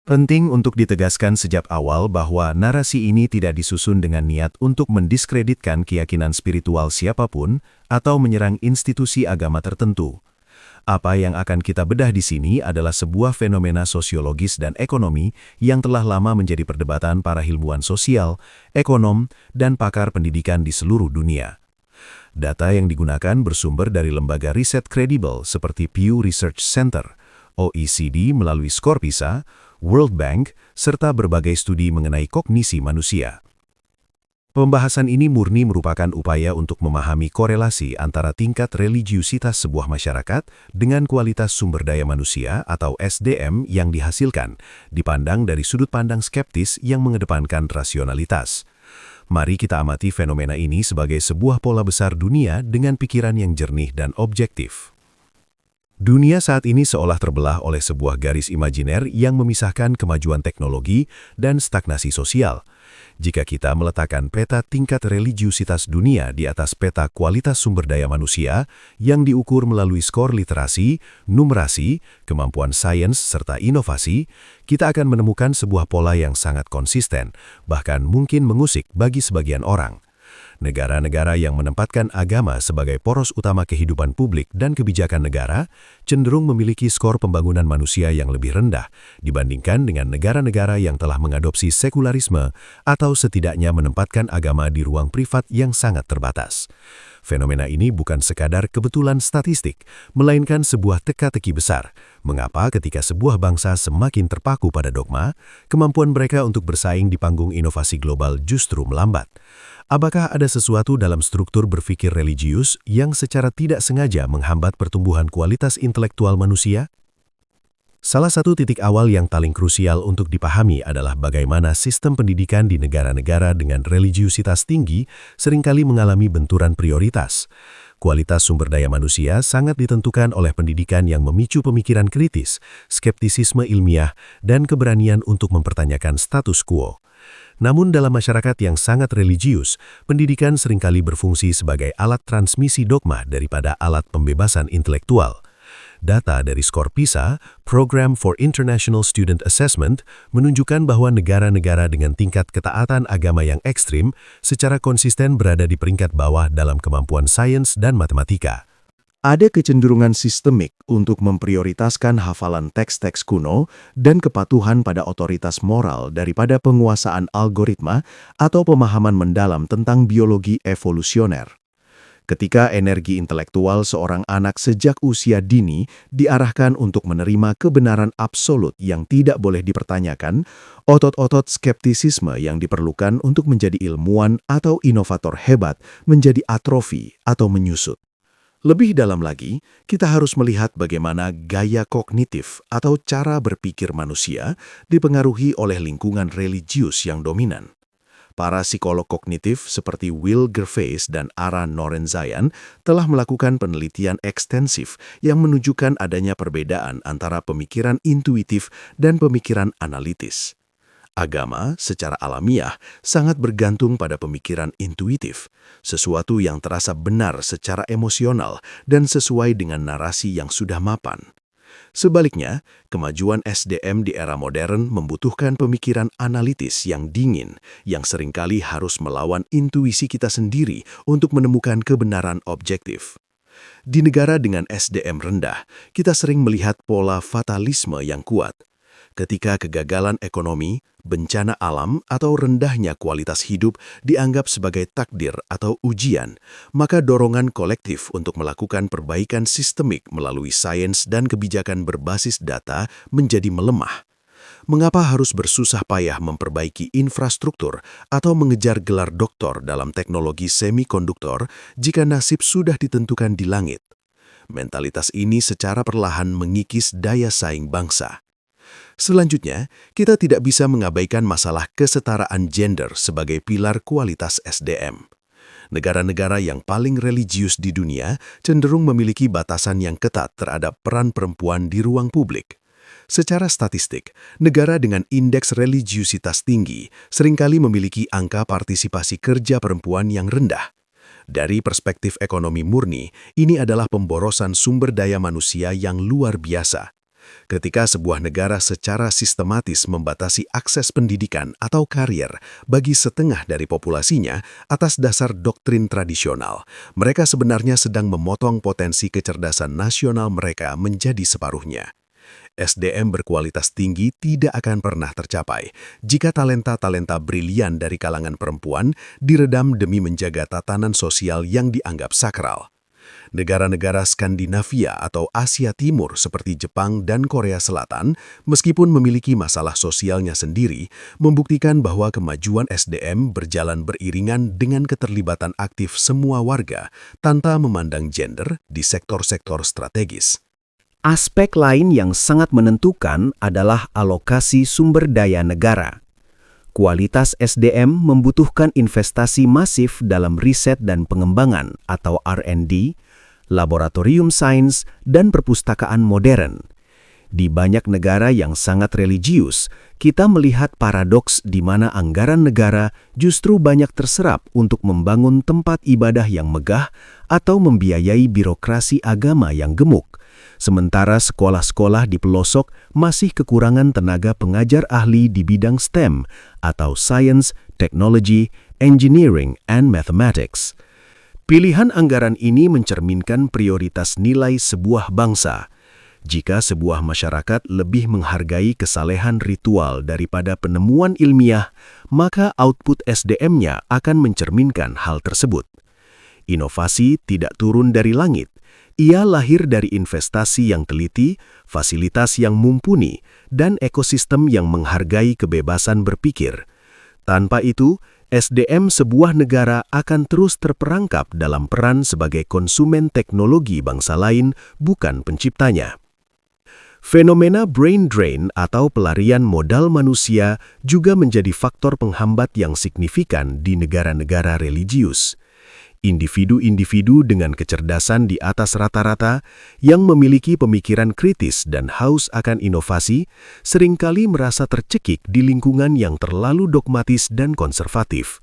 Penting untuk ditegaskan sejak awal bahwa narasi ini tidak disusun dengan niat untuk mendiskreditkan keyakinan spiritual siapapun atau menyerang institusi agama tertentu. Apa yang akan kita bedah di sini adalah sebuah fenomena sosiologis dan ekonomi yang telah lama menjadi perdebatan para ilmuwan sosial, ekonom, dan pakar pendidikan di seluruh dunia. Data yang digunakan bersumber dari lembaga riset kredibel seperti Pew Research Center, OECD melalui skor PISA, World Bank, serta berbagai studi mengenai kognisi manusia. Pembahasan ini murni merupakan upaya untuk memahami korelasi antara tingkat religiusitas sebuah masyarakat dengan kualitas sumber daya manusia atau SDM yang dihasilkan, dipandang dari sudut pandang skeptis yang mengedepankan rasionalitas. Mari kita amati fenomena ini sebagai sebuah pola besar dunia dengan pikiran yang jernih dan objektif. Dunia saat ini seolah terbelah oleh sebuah garis imajiner yang memisahkan kemajuan teknologi dan stagnasi sosial. Jika kita meletakkan peta tingkat religiusitas dunia di atas peta kualitas sumber daya manusia yang diukur melalui skor literasi, numerasi, kemampuan sains, serta inovasi, kita akan menemukan sebuah pola yang sangat konsisten, bahkan mungkin mengusik bagi sebagian orang. Negara-negara yang menempatkan agama sebagai poros utama kehidupan publik dan kebijakan negara cenderung memiliki skor pembangunan manusia yang lebih rendah dibandingkan dengan negara-negara yang telah mengadopsi sekularisme atau setidaknya menempatkan agama di ruang privat yang sangat terbatas. Fenomena ini bukan sekadar kebetulan statistik, melainkan sebuah teka-teki besar. Mengapa ketika sebuah bangsa semakin terpaku pada dogma, kemampuan mereka untuk bersaing di panggung inovasi global justru melambat? Apakah ada sesuatu dalam struktur berpikir religius yang secara tidak sengaja menghambat pertumbuhan kualitas intelektual manusia? Salah satu titik awal yang paling krusial untuk dipahami adalah bagaimana sistem pendidikan di negara-negara dengan religiusitas tinggi seringkali mengalami benturan prioritas. Kualitas sumber daya manusia sangat ditentukan oleh pendidikan yang memicu pemikiran kritis, skeptisisme ilmiah, dan keberanian untuk mempertanyakan status quo. Namun dalam masyarakat yang sangat religius, pendidikan seringkali berfungsi sebagai alat transmisi dogma daripada alat pembebasan intelektual. Data dari skor PISA, Program for International Student Assessment, menunjukkan bahwa negara-negara dengan tingkat ketaatan agama yang ekstrim secara konsisten berada di peringkat bawah dalam kemampuan sains dan matematika. Ada kecenderungan sistemik untuk memprioritaskan hafalan teks-teks kuno dan kepatuhan pada otoritas moral daripada penguasaan algoritma atau pemahaman mendalam tentang biologi evolusioner. Ketika energi intelektual seorang anak sejak usia dini diarahkan untuk menerima kebenaran absolut yang tidak boleh dipertanyakan, otot-otot skeptisisme yang diperlukan untuk menjadi ilmuwan atau inovator hebat menjadi atrofi atau menyusut. Lebih dalam lagi, kita harus melihat bagaimana gaya kognitif atau cara berpikir manusia dipengaruhi oleh lingkungan religius yang dominan. Para psikolog kognitif seperti Will Gervais dan Ara Norenzayan telah melakukan penelitian ekstensif yang menunjukkan adanya perbedaan antara pemikiran intuitif dan pemikiran analitis. Agama secara alamiah sangat bergantung pada pemikiran intuitif, sesuatu yang terasa benar secara emosional dan sesuai dengan narasi yang sudah mapan. Sebaliknya, kemajuan SDM di era modern membutuhkan pemikiran analitis yang dingin, yang seringkali harus melawan intuisi kita sendiri untuk menemukan kebenaran objektif. Di negara dengan SDM rendah, kita sering melihat pola fatalisme yang kuat. Ketika kegagalan ekonomi, bencana alam, atau rendahnya kualitas hidup dianggap sebagai takdir atau ujian, maka dorongan kolektif untuk melakukan perbaikan sistemik melalui sains dan kebijakan berbasis data menjadi melemah. Mengapa harus bersusah payah memperbaiki infrastruktur atau mengejar gelar doktor dalam teknologi semikonduktor jika nasib sudah ditentukan di langit? Mentalitas ini secara perlahan mengikis daya saing bangsa. Selanjutnya, kita tidak bisa mengabaikan masalah kesetaraan gender sebagai pilar kualitas SDM. Negara-negara yang paling religius di dunia cenderung memiliki batasan yang ketat terhadap peran perempuan di ruang publik. Secara statistik, negara dengan indeks religiusitas tinggi seringkali memiliki angka partisipasi kerja perempuan yang rendah. Dari perspektif ekonomi murni, ini adalah pemborosan sumber daya manusia yang luar biasa. Ketika sebuah negara secara sistematis membatasi akses pendidikan atau karier bagi setengah dari populasinya atas dasar doktrin tradisional, mereka sebenarnya sedang memotong potensi kecerdasan nasional mereka menjadi separuhnya. SDM berkualitas tinggi tidak akan pernah tercapai jika talenta-talenta brilian dari kalangan perempuan diredam demi menjaga tatanan sosial yang dianggap sakral. Negara-negara Skandinavia atau Asia Timur seperti Jepang dan Korea Selatan, meskipun memiliki masalah sosialnya sendiri, membuktikan bahwa kemajuan SDM berjalan beriringan dengan keterlibatan aktif semua warga tanpa memandang gender di sektor-sektor strategis. Aspek lain yang sangat menentukan adalah alokasi sumber daya negara. Kualitas SDM membutuhkan investasi masif dalam riset dan pengembangan atau R&D, laboratorium sains, dan perpustakaan modern. Di banyak negara yang sangat religius, kita melihat paradoks di mana anggaran negara justru banyak terserap untuk membangun tempat ibadah yang megah atau membiayai birokrasi agama yang gemuk. Sementara sekolah-sekolah di pelosok masih kekurangan tenaga pengajar ahli di bidang STEM atau Science, Technology, Engineering, and Mathematics. Pilihan anggaran ini mencerminkan prioritas nilai sebuah bangsa. Jika sebuah masyarakat lebih menghargai kesalehan ritual daripada penemuan ilmiah, maka output SDM-nya akan mencerminkan hal tersebut. Inovasi tidak turun dari langit. Ia lahir dari investasi yang teliti, fasilitas yang mumpuni, dan ekosistem yang menghargai kebebasan berpikir. Tanpa itu, SDM sebuah negara akan terus terperangkap dalam peran sebagai konsumen teknologi bangsa lain, bukan penciptanya. Fenomena brain drain atau pelarian modal manusia juga menjadi faktor penghambat yang signifikan di negara-negara religius. Individu-individu dengan kecerdasan di atas rata-rata yang memiliki pemikiran kritis dan haus akan inovasi seringkali merasa tercekik di lingkungan yang terlalu dogmatis dan konservatif.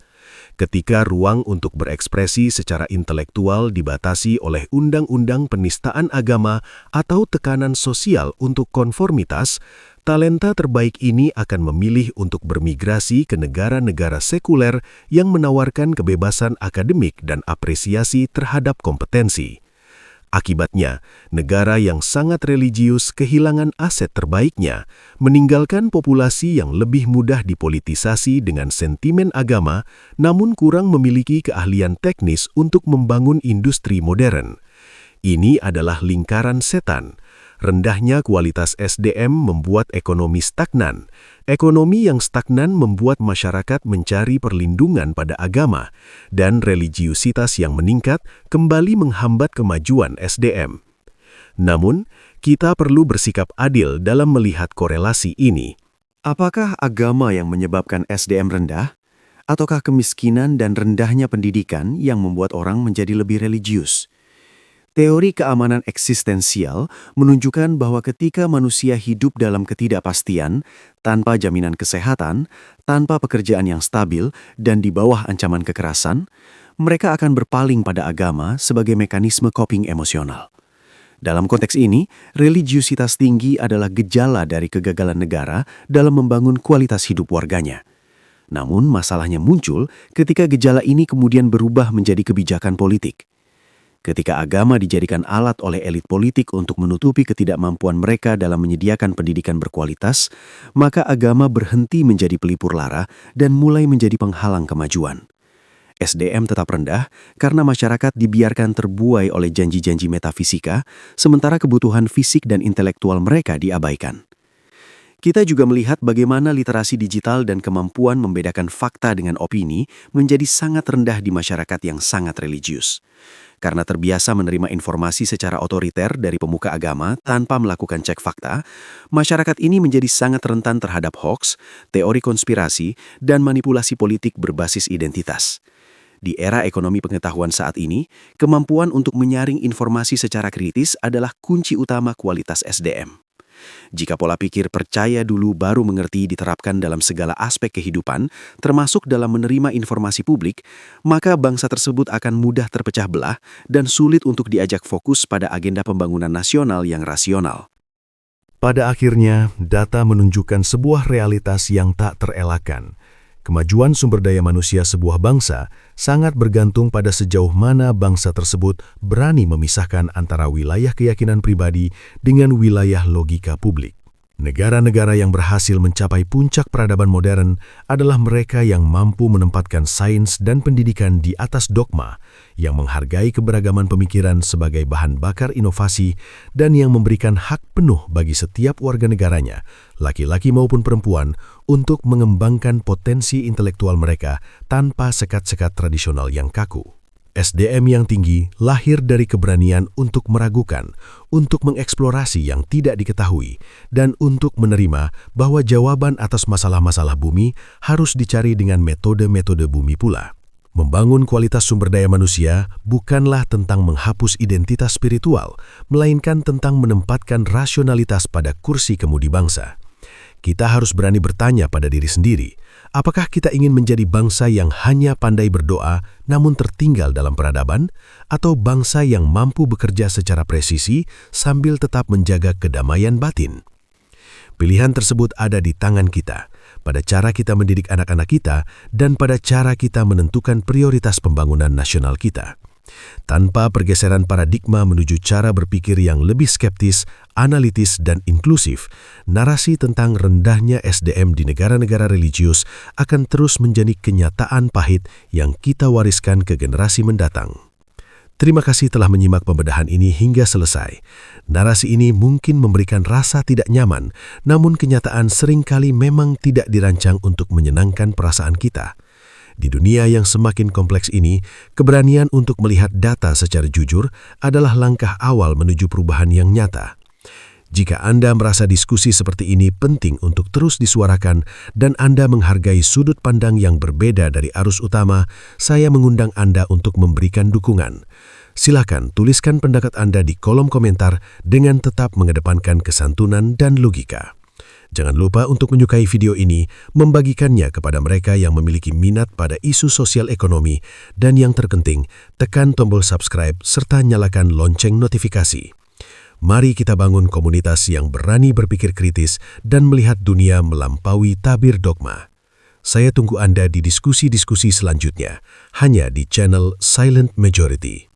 Ketika ruang untuk berekspresi secara intelektual dibatasi oleh undang-undang penistaan agama atau tekanan sosial untuk konformitas, talenta terbaik ini akan memilih untuk bermigrasi ke negara-negara sekuler yang menawarkan kebebasan akademik dan apresiasi terhadap kompetensi. Akibatnya, negara yang sangat religius kehilangan aset terbaiknya, meninggalkan populasi yang lebih mudah dipolitisasi dengan sentimen agama, namun kurang memiliki keahlian teknis untuk membangun industri modern. Ini adalah lingkaran setan. Rendahnya kualitas SDM membuat ekonomi stagnan. Ekonomi yang stagnan membuat masyarakat mencari perlindungan pada agama, dan religiusitas yang meningkat kembali menghambat kemajuan SDM. Namun, kita perlu bersikap adil dalam melihat korelasi ini. Apakah agama yang menyebabkan SDM rendah? Ataukah kemiskinan dan rendahnya pendidikan yang membuat orang menjadi lebih religius? Teori keamanan eksistensial menunjukkan bahwa ketika manusia hidup dalam ketidakpastian, tanpa jaminan kesehatan, tanpa pekerjaan yang stabil, dan di bawah ancaman kekerasan, mereka akan berpaling pada agama sebagai mekanisme coping emosional. Dalam konteks ini, religiusitas tinggi adalah gejala dari kegagalan negara dalam membangun kualitas hidup warganya. Namun masalahnya muncul ketika gejala ini kemudian berubah menjadi kebijakan politik. Ketika agama dijadikan alat oleh elit politik untuk menutupi ketidakmampuan mereka dalam menyediakan pendidikan berkualitas, maka agama berhenti menjadi pelipur lara dan mulai menjadi penghalang kemajuan. SDM tetap rendah karena masyarakat dibiarkan terbuai oleh janji-janji metafisika, sementara kebutuhan fisik dan intelektual mereka diabaikan. Kita juga melihat bagaimana literasi digital dan kemampuan membedakan fakta dengan opini menjadi sangat rendah di masyarakat yang sangat religius. Karena terbiasa menerima informasi secara otoriter dari pemuka agama tanpa melakukan cek fakta, masyarakat ini menjadi sangat rentan terhadap hoaks, teori konspirasi, dan manipulasi politik berbasis identitas. Di era ekonomi pengetahuan saat ini, kemampuan untuk menyaring informasi secara kritis adalah kunci utama kualitas SDM. Jika pola pikir percaya dulu baru mengerti diterapkan dalam segala aspek kehidupan, termasuk dalam menerima informasi publik, maka bangsa tersebut akan mudah terpecah belah dan sulit untuk diajak fokus pada agenda pembangunan nasional yang rasional. Pada akhirnya, data menunjukkan sebuah realitas yang tak terelakkan. Kemajuan sumber daya manusia sebuah bangsa sangat bergantung pada sejauh mana bangsa tersebut berani memisahkan antara wilayah keyakinan pribadi dengan wilayah logika publik. Negara-negara yang berhasil mencapai puncak peradaban modern adalah mereka yang mampu menempatkan sains dan pendidikan di atas dogma, yang menghargai keberagaman pemikiran sebagai bahan bakar inovasi, dan yang memberikan hak penuh bagi setiap warga negaranya, laki-laki maupun perempuan, untuk mengembangkan potensi intelektual mereka tanpa sekat-sekat tradisional yang kaku. SDM yang tinggi lahir dari keberanian untuk meragukan, untuk mengeksplorasi yang tidak diketahui, dan untuk menerima bahwa jawaban atas masalah-masalah bumi harus dicari dengan metode-metode bumi pula. Membangun kualitas sumber daya manusia bukanlah tentang menghapus identitas spiritual, melainkan tentang menempatkan rasionalitas pada kursi kemudi bangsa. Kita harus berani bertanya pada diri sendiri, apakah kita ingin menjadi bangsa yang hanya pandai berdoa namun tertinggal dalam peradaban, atau bangsa yang mampu bekerja secara presisi sambil tetap menjaga kedamaian batin? Pilihan tersebut ada di tangan kita, pada cara kita mendidik anak-anak kita, dan pada cara kita menentukan prioritas pembangunan nasional kita. Tanpa pergeseran paradigma menuju cara berpikir yang lebih skeptis, analitis, dan inklusif, narasi tentang rendahnya SDM di negara-negara religius akan terus menjadi kenyataan pahit yang kita wariskan ke generasi mendatang. Terima kasih telah menyimak pembedahan ini hingga selesai. Narasi ini mungkin memberikan rasa tidak nyaman, namun kenyataan seringkali memang tidak dirancang untuk menyenangkan perasaan kita. Di dunia yang semakin kompleks ini, keberanian untuk melihat data secara jujur adalah langkah awal menuju perubahan yang nyata. Jika Anda merasa diskusi seperti ini penting untuk terus disuarakan dan Anda menghargai sudut pandang yang berbeda dari arus utama, saya mengundang Anda untuk memberikan dukungan. Silakan tuliskan pendapat Anda di kolom komentar dengan tetap mengedepankan kesantunan dan logika. Jangan lupa untuk menyukai video ini, membagikannya kepada mereka yang memiliki minat pada isu sosial ekonomi, dan yang terpenting, tekan tombol subscribe serta nyalakan lonceng notifikasi. Mari kita bangun komunitas yang berani berpikir kritis dan melihat dunia melampaui tabir dogma. Saya tunggu Anda di diskusi-diskusi selanjutnya, hanya di channel Silent Majority.